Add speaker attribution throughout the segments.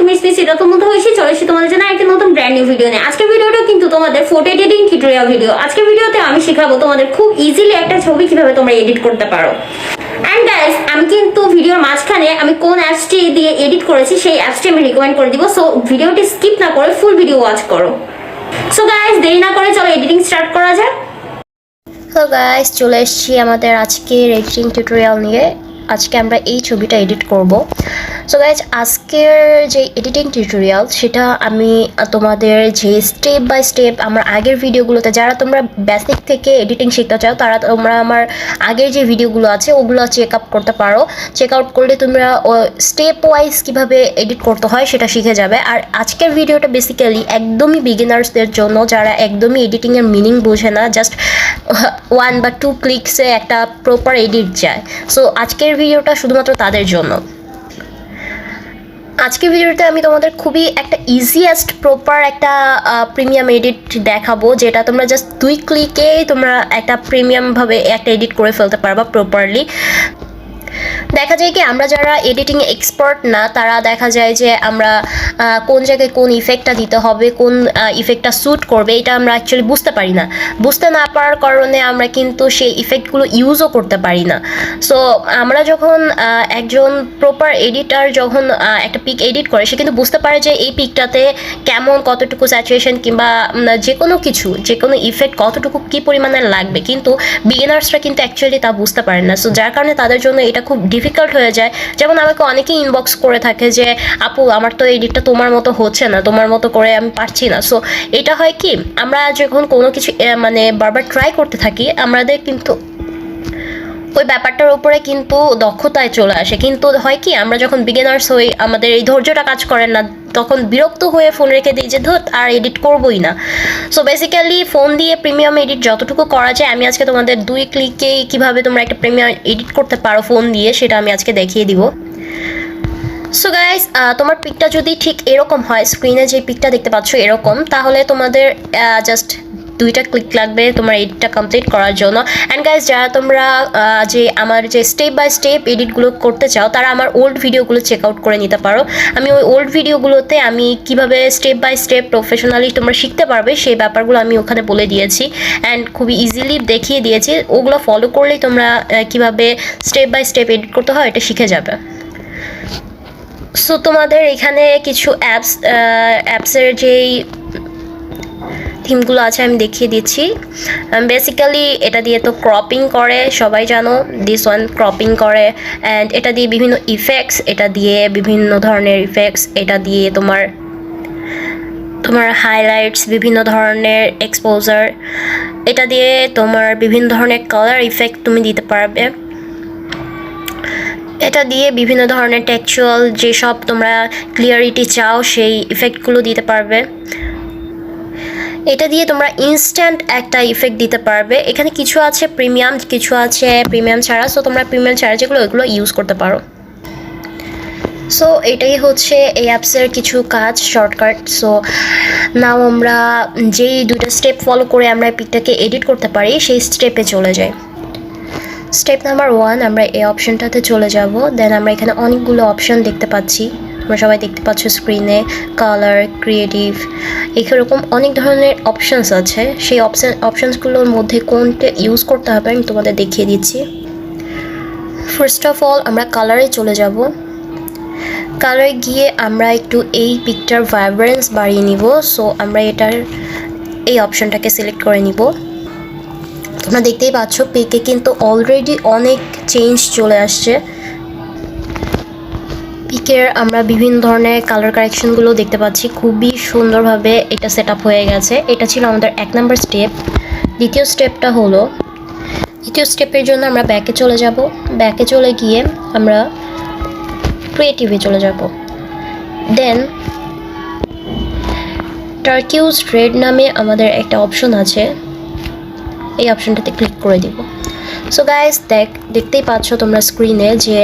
Speaker 1: Miss এটা তো মতো হয়েছে চলে এসে তোমাদের জন্য একটা নতুন ব্র্যান্ড নিউ ভিডিও নিয়ে। আজকের ভিডিওটা কিন্তু তোমাদের ফটো এডিটিং টিউটোরিয়াল ভিডিও। আজকের ভিডিওতে আমি শেখাবো তোমাদের খুব ইজিলি একটা ছবি কিভাবে তোমরা এডিট করতে পারো। অ্যান্ড গাইস, আমি কিন্তু ভিডিওর মাঝখানে আমি কোন অ্যাপসটি দিয়ে এডিট করেছি সেই অ্যাপসটি আমি রিকমেন্ড করে দিব। সো ভিডিওটি স্কিপ না করে ফুল ভিডিও ওয়াচ করো। সো গাইস, দেরি না করে চলো এডিটিং স্টার্ট করা যাক।
Speaker 2: তো গাইস, চলে এসেছি আমাদের আজকের এডিটিং টিউটোরিয়াল নিয়ে। আজকে আমরা এই ছবিটা এডিট করব। সো গাইস, আজকের যে এডিটিং টিউটোরিয়াল সেটা আমি তোমাদের যে স্টেপ বাই স্টেপ আমার আগের ভিডিওগুলোতে, যারা তোমরা বেসিক থেকে এডিটিং শিখতে চাও তারা তোমরা আমার আগের যে ভিডিওগুলো আছে ওগুলো চেক আপ করতে পারো। চেক আউট করলে তোমরা স্টেপ ওয়াইজ কীভাবে এডিট করতে হয় সেটা শিখে যাবে। আর আজকের ভিডিওটা বেসিক্যালি একদমই বিগিনার্সদের জন্য, যারা একদমই এডিটিংয়ের মিনিং বোঝে না, জাস্ট 1 বা 2 ক্লিকসে একটা প্রপার এডিট যায়। সো আজকের ভিডিওটা শুধুমাত্র তাদের জন্য। আজকের ভিডিওতে আমি তোমাদের খুবই একটা ইজিয়েস্ট প্রপার একটা প্রিমিয়াম এডিট দেখাবো, যেটা তোমরা জাস্ট 2 ক্লিকে তোমরা একটা প্রিমিয়ামভাবে একটা এডিট করে ফেলতে পারবা প্রপারলি। দেখা যায় কি, আমরা যারা এডিটিং এক্সপার্ট না তারা দেখা যায় যে আমরা কোন জায়গায় কোন ইফেক্টটা দিতে হবে, কোন ইফেক্টটা স্যুট করবে, এটা আমরা অ্যাকচুয়ালি বুঝতে পারি না। বুঝতে না পারার কারণে আমরা কিন্তু সেই ইফেক্টগুলো ইউজও করতে পারি না। সো আমরা যখন একজন প্রপার এডিটার যখন একটা পিক এডিট করে, সে কিন্তু বুঝতে পারে যে এই পিকটাতে কেমন, কতটুকু স্যাচুরেশন কিংবা যে কোনো ইফেক্ট কতটুকু কী পরিমাণে লাগবে, কিন্তু বিগিনার্সরা কিন্তু অ্যাকচুয়ালি তা বুঝতে পারে না। সো যার কারণে তাদের জন্য এটা খুব ডিফিকাল্ট হয়ে যায়। যেমন আমাকে অনেকেই ইনবক্স করে থাকে যে আপু, আমার তো এডিটটা তোমার মতো হচ্ছে না, তোমার মতো করে আমি পারছি না। সো এটা হয় কি, আমরা যখন কোনো কিছু মানে বারবার ট্রাই করতে থাকি, আমাদের কিন্তু ওই ব্যাপারটার উপরে কিন্তু দক্ষতায় চলে আসে। কিন্তু হয় কি, আমরা যখন বিগিনার্স হই, আমাদের এই ধৈর্যটা কাজ করে না, তখন বিরক্ত হয়ে ফোন রেখে দিই যে ধর আর এডিট করবোই না। সো বেসিক্যালি ফোন দিয়ে প্রিমিয়াম এডিট যতটুকু করা যায়, আমি আজকে তোমাদের 2 ক্লিকেই কীভাবে তোমরা একটা প্রিমিয়াম এডিট করতে পারো ফোন দিয়ে, সেটা আমি আজকে দেখিয়ে দিব। সো গাইস, তোমার পিকটা যদি ঠিক এরকম হয়, স্ক্রিনে যে পিকটা দেখতে পাচ্ছ এরকম, তাহলে তোমাদের জাস্ট 2টা ক্লিক লাগবে তোমার এডিটটা কমপ্লিট করার জন্য। অ্যান্ড গাইস, যারা তোমরা যে আমার যে স্টেপ বাই স্টেপ এডিটগুলো করতে চাও, তারা আমার ওল্ড ভিডিওগুলো চেক আউট করে নিতে পারো। আমি ওই ওল্ড ভিডিওগুলোতে আমি কিভাবে স্টেপ বাই স্টেপ প্রফেশনালি তোমরা শিখতে পারবে সেই ব্যাপারগুলো আমি ওখানে বলে দিয়েছি, অ্যান্ড খুবই ইজিলি দেখিয়ে দিয়েছি। ওগুলো ফলো করলেই তোমরা কিভাবে স্টেপ বাই স্টেপ এডিট করতে হয় এটা শিখে যাবে। সো তোমাদের এখানে কিছু অ্যাপসের যেই থিমগুলো আছে আমি দেখিয়ে দিচ্ছি। বেসিক্যালি এটা দিয়ে তো ক্রপিং করে, সবাই জানো, দিস ওয়ান ক্রপিং করে। অ্যান্ড এটা দিয়ে বিভিন্ন ইফেক্টস, এটা দিয়ে বিভিন্ন ধরনের ইফেক্টস, এটা দিয়ে তোমার হাইলাইটস, বিভিন্ন ধরনের এক্সপোজার, এটা দিয়ে তোমার বিভিন্ন ধরনের কালার ইফেক্ট তুমি দিতে পারবে। এটা দিয়ে বিভিন্ন ধরনের টেক্সচুয়াল যেসব তোমরা ক্লিয়ারিটি চাও সেই ইফেক্টগুলো দিতে পারবে। এটা দিয়ে তোমরা ইনস্ট্যান্ট একটা ইফেক্ট দিতে পারবে। এখানে কিছু আছে প্রিমিয়াম, কিছু আছে প্রিমিয়াম ছাড়া। সো তোমরা প্রিমিয়াম ছাড়া যেগুলো, ওইগুলো ইউজ করতে পারো। সো এটাই হচ্ছে এই অ্যাপসের কিছু কাজ, শর্টকাট। সো নাও আমরা যেই 2টা স্টেপ ফলো করে আমরা পিকটাকে এডিট করতে পারি সেই স্টেপে চলে যাই। স্টেপ নাম্বার 1, আমরা এই অপশনটাতে চলে যাব। দেন আমরা এখানে অনেকগুলো অপশন দেখতে পাচ্ছি, তোমরা সবাই দেখতে পাচ্ছ স্ক্রিনে, কালার, ক্রিয়েটিভ, এরকম অনেক ধরনের অপশানস আছে। সেই অপশানসগুলোর মধ্যে কোনটা ইউজ করতে হবে আমি তোমাদের দেখিয়ে দিচ্ছি। ফার্স্ট অফ অল আমরা কালারে চলে যাব। কালারে গিয়ে আমরা একটু এই পিকটার ভাইব্রেন্স বাড়িয়ে নিব। সো আমরা এই অপশনটাকে সিলেক্ট করে নিব। তোমরা দেখতেই পাচ্ছ পিকে কিন্তু অলরেডি অনেক চেঞ্জ চলে আসছে। পিকের আমরা বিভিন্ন ধরনের কালার কারেকশনগুলো দেখতে পাচ্ছি, খুবই সুন্দরভাবে এটা সেট আপ হয়ে গেছে। এটা ছিল আমাদের 1 নাম্বার স্টেপ। দ্বিতীয় স্টেপের জন্য আমরা ব্যাকে চলে যাব। ব্যাকে চলে গিয়ে আমরা ক্রিয়েটিভে চলে যাব। দেন টার্কিউজ রেড নামে আমাদের একটা অপশন আছে, এই অপশনটাতে ক্লিক করে দিব। সো গাইস, দেখতেই পাচ্ছ তোমরা স্ক্রিনে যে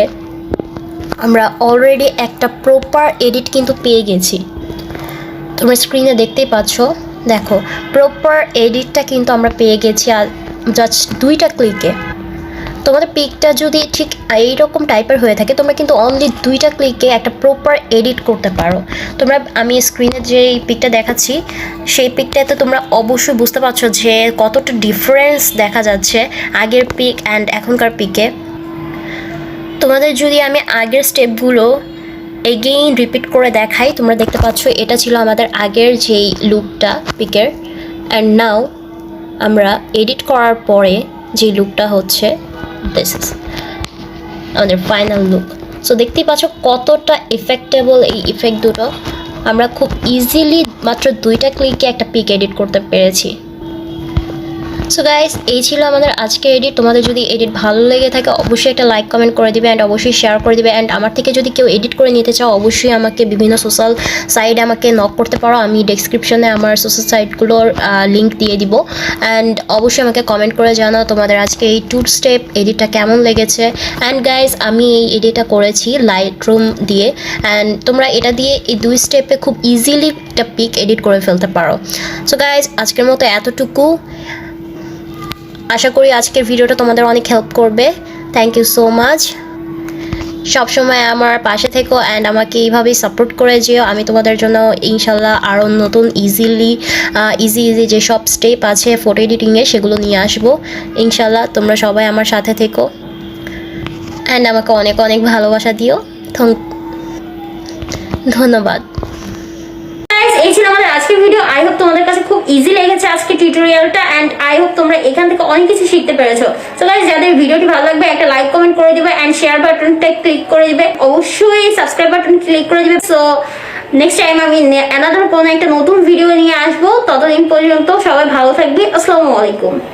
Speaker 2: আমরা অলরেডি একটা প্রপার এডিট কিন্তু পেয়ে গেছি। তোমরা স্ক্রিনে দেখতেই পাচ্ছ, দেখো প্রপার এডিটটা কিন্তু আমরা পেয়ে গেছি আর জাস্ট 2টা ক্লিকে। তোমাদের পিকটা যদি ঠিক এইরকম টাইপের হয়ে থাকে তোমরা কিন্তু অনলি 2টা ক্লিকে একটা প্রপার এডিট করতে পারো। আমি স্ক্রিনে যে পিকটা দেখাচ্ছি সেই পিকটাতে তোমরা অবশ্যই বুঝতে পারছো যে কতটা ডিফারেন্স দেখা যাচ্ছে আগের পিক অ্যান্ড এখনকার পিকে। তোমাদের যদি আমি আগের স্টেপগুলো এগেইন রিপিট করে দেখাই, তোমরা দেখতে পাচ্ছ এটা ছিল আমাদের আগের যেই লুকটা পিকের, অ্যান্ড নাও আমরা এডিট করার পরে যে লুকটা হচ্ছে দিস ইজ আমাদের ফাইনাল লুক। সো দেখতেই পাচ্ছ কতটা ইফেক্টেবল এই ইফেক্ট দুটো। আমরা খুব ইজিলি মাত্র 2টা ক্লিকে একটা পিক এডিট করতে পেরেছি। সো গাইস, এই ছিল আমাদের আজকে এডিট। তোমাদের যদি এডিট ভালো লেগে থাকে অবশ্যই একটা লাইক কমেন্ট করে দিবে অ্যান্ড অবশ্যই শেয়ার করে দিবে। অ্যান্ড আমার থেকে যদি কেউ এডিট করে নিতে চাও অবশ্যই আমাকে বিভিন্ন সোশ্যাল সাইটে আমাকে নক করতে পারো। আমি ডেসক্রিপশনে আমার সোশ্যাল সাইটগুলোর লিঙ্ক দিয়ে দিব। অ্যান্ড অবশ্যই আমাকে কমেন্ট করে জানাও তোমাদের আজকে এই 2 স্টেপ এডিটটা কেমন লেগেছে। অ্যান্ড গাইস, আমি এই এডিটটা করেছি লাইটরুম দিয়ে, অ্যান্ড তোমরা এটা দিয়ে এই 2 স্টেপে খুব ইজিলি একটা পিক এডিট করে ফেলতে পারো। সো গাইস, আজকের মতো এতটুকু। আশা করি আজকের ভিডিওটা তোমাদের অনেক হেল্প করবে। Thank you so much. সবসময় আমার পাশে থেকো অ্যান্ড আমাকে এইভাবেই সাপোর্ট করে যেও। আমি তোমাদের জন্য ইনশাল্লাহ আরও নতুন ইজি যেসব স্টেপ আছে ফটো এডিটিংয়ে সেগুলো নিয়ে আসবো ইনশাল্লাহ। তোমরা সবাই আমার সাথে থেকো অ্যান্ড আমাকে অনেক অনেক ভালোবাসা দিও। ধন্যবাদ।
Speaker 1: এই ছিল আমাদের আজকের ভিডিও। আই হোপ তোমাদের কাছে খুব ইজি লেগেছে আজকে টিউটোরিয়ালটা, এন্ড আই হোপ তোমরা এখান থেকে অনেক কিছু শিখতে পেরেছো। সো গাইস, যাদের ভিডিওটি ভালো লাগবে একটা লাইক কমেন্ট করে দিবে এন্ড শেয়ার বাটনটা ক্লিক করে দিবে, অবশ্যই সাবস্ক্রাইব বাটন ক্লিক করে দিবে। সো নেক্সট টাইম আমি অ্যানাদার কোনো একটা নতুন ভিডিও নিয়ে আসবো। ততদিন পর্যন্ত সবাই ভালো থাকবে। আসসালামু আলাইকুম।